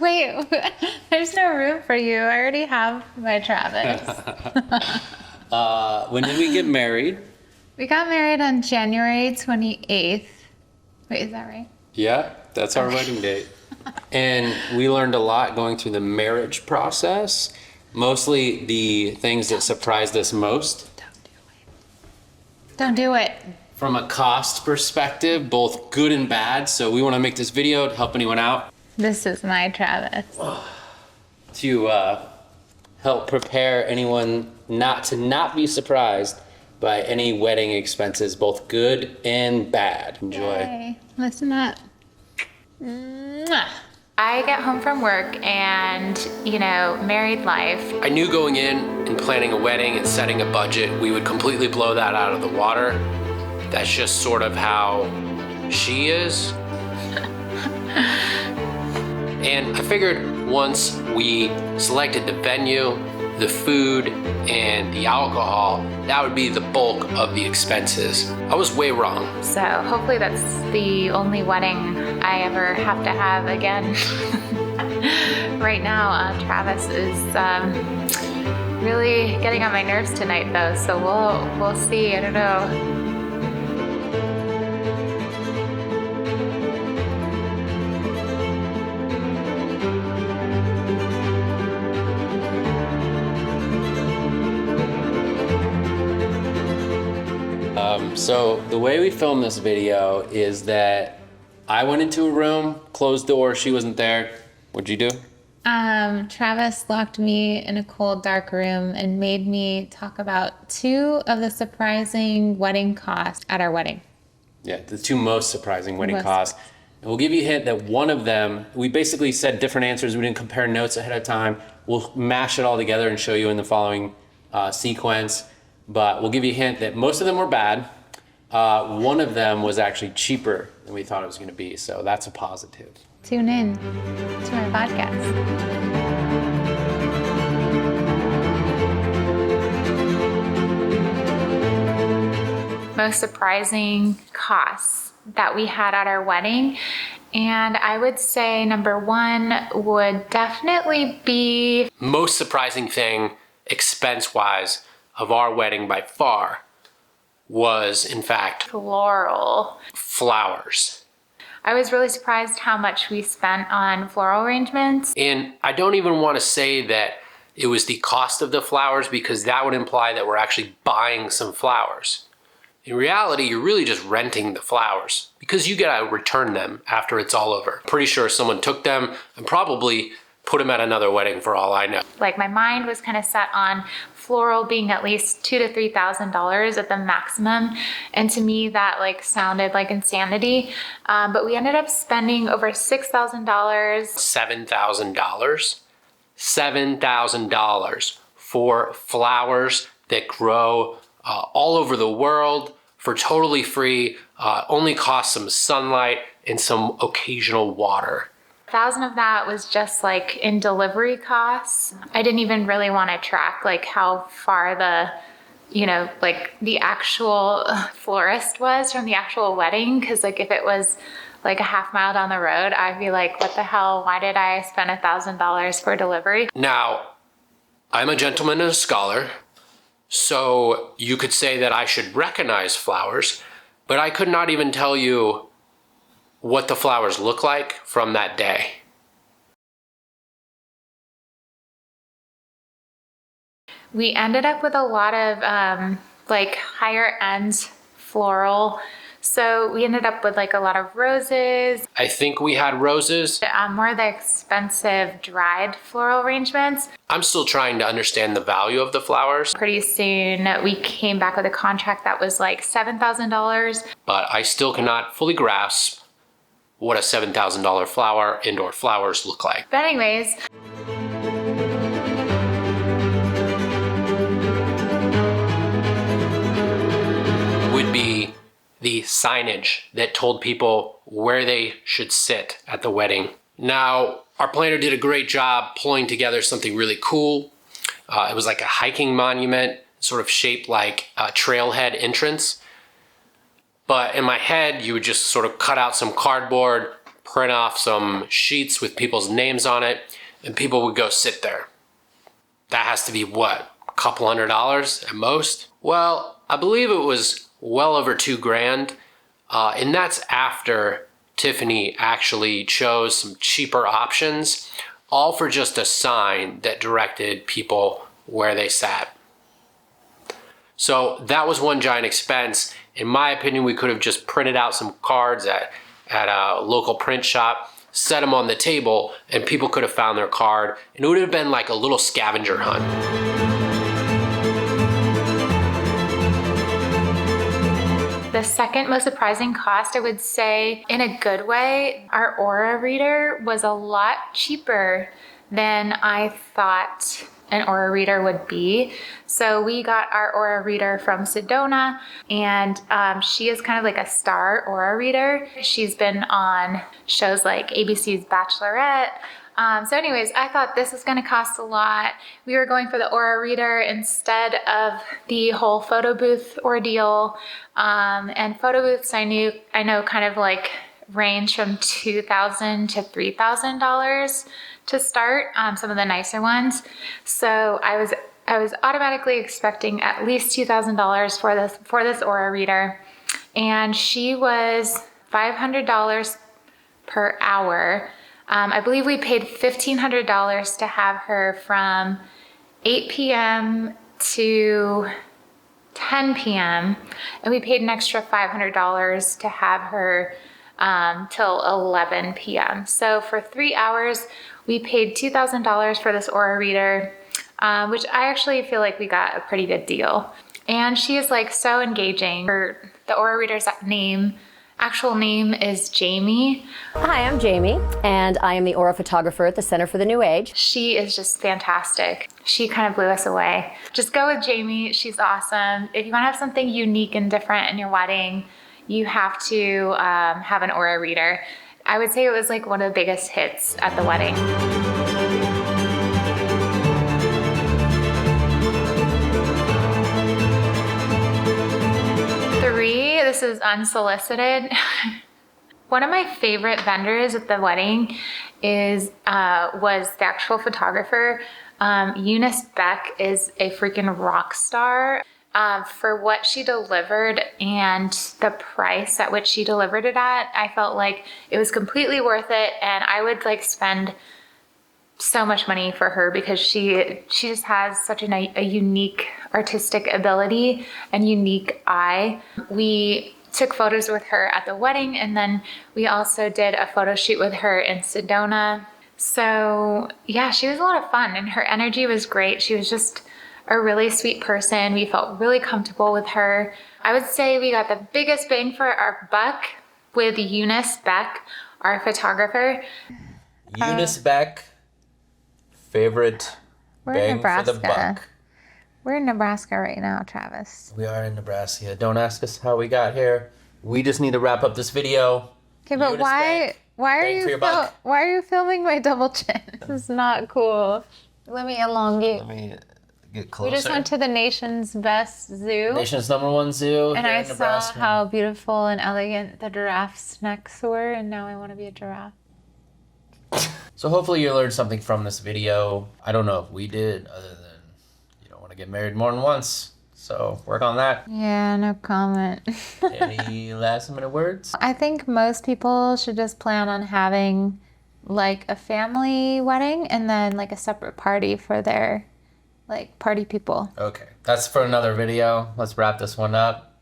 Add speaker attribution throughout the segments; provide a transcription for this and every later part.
Speaker 1: Wait, there's no room for you. I already have my Travis.
Speaker 2: When did we get married?
Speaker 1: We got married on January 28th. Wait, is that right?
Speaker 2: Yeah, that's our wedding date. And we learned a lot going through the marriage process. Mostly the things that surprised us most.
Speaker 1: Don't do it.
Speaker 2: From a cost perspective, both good and bad. So we want to make this video to help anyone out.
Speaker 1: This is my Travis.
Speaker 2: To help prepare anyone not be surprised by any wedding expenses, both good and bad. Enjoy.
Speaker 1: Yay. Listen up. Mwah. I get home from work and, married life.
Speaker 2: I knew going in and planning a wedding and setting a budget, we would completely blow that out of the water. That's just sort of how she is. And I figured once we selected the venue, the food, and the alcohol, that would be the bulk of the expenses. I was way wrong.
Speaker 1: So hopefully that's the only wedding I ever have to have again. Right now, Travis is really getting on my nerves tonight though, so we'll see, I don't know.
Speaker 2: So the way we filmed this video is that I went into a room, closed door, she wasn't there. What'd you do?
Speaker 1: Travis locked me in a cold, dark room and made me talk about two of the surprising wedding costs at our wedding.
Speaker 2: Yeah, the two most surprising wedding costs. And we'll give you a hint that one of them, we basically said different answers. We didn't compare notes ahead of time. We'll mash it all together and show you in the following sequence. But we'll give you a hint that most of them were bad. One of them was actually cheaper than we thought it was going to be. So that's a positive.
Speaker 1: Tune in to our podcast. Most surprising costs that we had at our wedding. And I would say number one would definitely be...
Speaker 2: Most surprising thing, expense-wise, of our wedding by far was, in fact,
Speaker 1: floral.
Speaker 2: Flowers.
Speaker 1: I was really surprised how much we spent on floral arrangements.
Speaker 2: And I don't even want to say that it was the cost of the flowers because that would imply that we're actually buying some flowers. In reality, you're really just renting the flowers because you gotta return them after it's all over. Pretty sure someone took them and probably put them at another wedding for all I know.
Speaker 1: Like my mind was kind of set on floral being at least $2,000 to $3,000 at the maximum. And to me that sounded like insanity. But we ended up spending over $6,000.
Speaker 2: $7,000? $7,000 for flowers that grow all over the world for totally free, only cost some sunlight and some occasional water.
Speaker 1: 1,000 of that was just in delivery costs. I didn't even really want to track how far the the actual florist was from the actual wedding, because if it was a half mile down the road, I'd be like, what the hell, why did I spend $1,000 for delivery?
Speaker 2: Now, I'm a gentleman and a scholar, so you could say that I should recognize flowers, but I could not even tell you what the flowers look like from that day.
Speaker 1: We ended up with a lot of higher end floral. So we ended up with a lot of roses.
Speaker 2: I think we had roses.
Speaker 1: More of the expensive dried floral arrangements.
Speaker 2: I'm still trying to understand the value of the flowers.
Speaker 1: Pretty soon we came back with a contract that was $7,000.
Speaker 2: But I still cannot fully grasp what a $7,000 flower indoor flowers look like.
Speaker 1: But anyways,
Speaker 2: would be the signage that told people where they should sit at the wedding. Now, our planner did a great job pulling together something really cool. It was like a hiking monument, sort of shaped like a trailhead entrance. But in my head, you would just sort of cut out some cardboard,
Speaker 3: print off some sheets with people's names on it, and people would go sit there. That has to be what, a couple $100 at most? Well, I believe it was well over $2,000, and that's after Tiffany actually chose some cheaper options, all for just a sign that directed people where they sat. So that was one giant expense. In my opinion, we could have just printed out some cards at a local print shop, set them on the table, and people could have found their card, and it would have been like a little scavenger hunt.
Speaker 1: The second most surprising cost, I would say, in a good way, our Aura reader was a lot cheaper than I thought an Aura reader would be. So we got our Aura reader from Sedona, and she is kind of like a star Aura reader. She's been on shows like ABC's Bachelorette. So anyways, I thought this was gonna cost a lot. We were going for the Aura reader instead of the whole photo booth ordeal. And photo booths I know kind of like range from $2,000 to $3,000 to start, some of the nicer ones. So I was automatically expecting at least $2,000 for this Aura reader, and she was $500 per hour. I believe we paid $1,500 to have her from 8 p.m. to 10 p.m. and we paid an extra $500 to have her till 11 p.m. So for 3 hours, we paid $2,000 for this Aura reader, which I actually feel like we got a pretty good deal. And she is like so engaging. The Aura reader's actual name is Jamie.
Speaker 4: Hi, I'm Jamie, and I am the Aura photographer at the Center for the New Age.
Speaker 1: She is just fantastic. She kind of blew us away. Just go with Jamie. She's awesome. If you want to have something unique and different in your wedding, you have to have an Aura reader. I would say it was like one of the biggest hits at the wedding. This is unsolicited. One of my favorite vendors at the wedding was the actual photographer. Eunice Beck is a freaking rock star. For what she delivered and the price at which she delivered it at, I felt like it was completely worth it, and I would like spend so much money for her because she just has such a unique artistic ability and unique eye. We took photos with her at the wedding, and then we also did a photo shoot with her in Sedona. So yeah, she was a lot of fun, and her energy was great. She was just a really sweet person. We felt really comfortable with her. I would say we got the biggest bang for our buck with Eunice Beck, our photographer.
Speaker 5: Eunice Beck, favorite bang for the buck.
Speaker 1: We're in Nebraska right now, Travis.
Speaker 5: We are in Nebraska. Don't ask us how we got here. We just need to wrap up this video.
Speaker 1: Okay, but
Speaker 5: Eunice
Speaker 1: why
Speaker 5: Beck,
Speaker 1: are
Speaker 5: bang for your buck.
Speaker 1: why are you filming my double chin? This is not cool. Let me elongate.
Speaker 5: Let me get closer.
Speaker 1: We just went to the nation's best zoo.
Speaker 5: Nation's #1 zoo
Speaker 1: and
Speaker 5: here
Speaker 1: I
Speaker 5: in Nebraska.
Speaker 1: saw how beautiful and elegant the giraffe's necks were, and now I want to be a giraffe.
Speaker 5: So hopefully you learned something from this video. I don't know if we did, other than you don't want to get married more than once. So work on that.
Speaker 1: Yeah, no comment.
Speaker 5: Any last minute words?
Speaker 1: I think most people should just plan on having like a family wedding and then like a separate party for their like party people.
Speaker 5: Okay, that's for another video. Let's wrap this one up.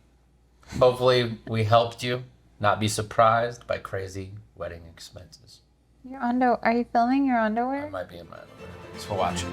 Speaker 5: Hopefully we helped you not be surprised by crazy wedding expenses.
Speaker 1: Are you filming your
Speaker 5: I
Speaker 1: underwear?
Speaker 5: might be in my underwear. Thanks for watching.